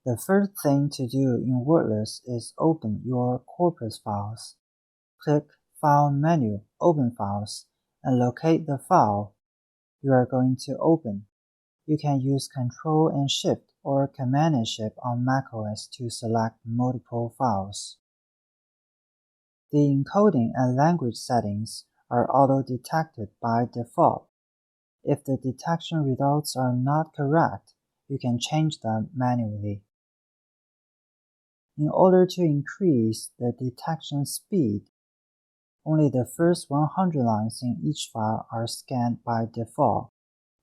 The first thing to do in Wordless is open your corpus files. Click File menu, Open Files, and locate the file you are going to open. You can use Ctrl and Shift or Command and Shift on macOS to select multiple files. The encoding and language settings are auto-detected by default. If the detection results are not correct, you can change them manually. In order to increase the detection speed, only the first 100 lines in each file are scanned by default.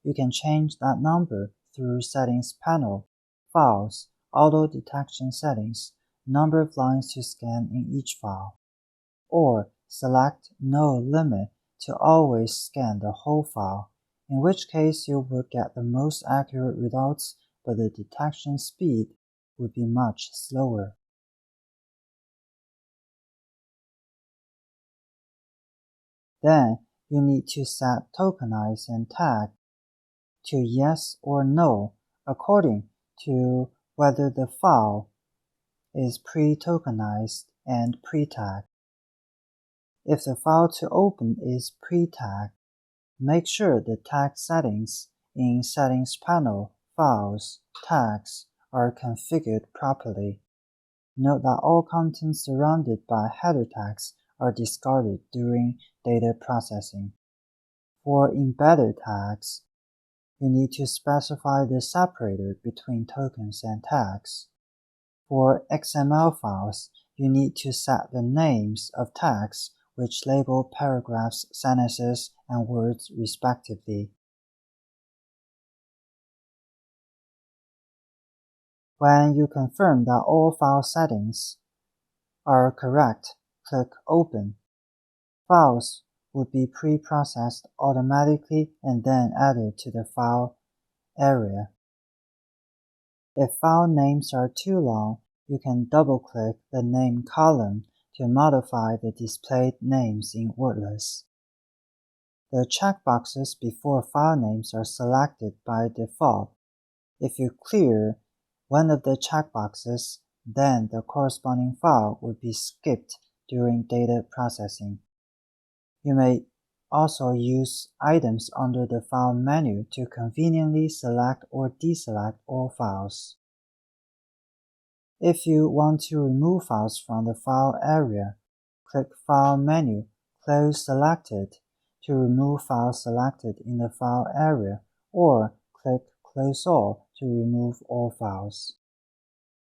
You can change that number through Settings panel, Files, Auto Detection Settings, Number of lines to scan in each file, or select No Limit to always scan the whole file, in which case you would get the most accurate results, but the detection speed would be much slower. Then you need to set tokenize and tag to yes or no according to whether the file is pre-tokenized and pre-tagged. If the file to open is pre-tagged, make sure the tag settings in Settings panel, Files, Tags are configured properly. Note that all contents surrounded by header tags are discarded during data processing. For embedded tags, you need to specify the separator between tokens and tags. For XML files, you need to set the names of tags which label paragraphs, sentences, and words respectively. When you confirm that all file settings are correct, click Open. Files would be pre-processed automatically and then added to the file area. If file names are too long, you can double-click the name column to modify the displayed names in Wordless. The checkboxes before file names are selected by default. If you clear one of the checkboxes, then the corresponding file would be skipped during data processing. You may also use items under the File menu to conveniently select or deselect all files. If you want to remove files from the file area, click File menu, Close Selected to remove files selected in the file area, or click Close All to remove all files.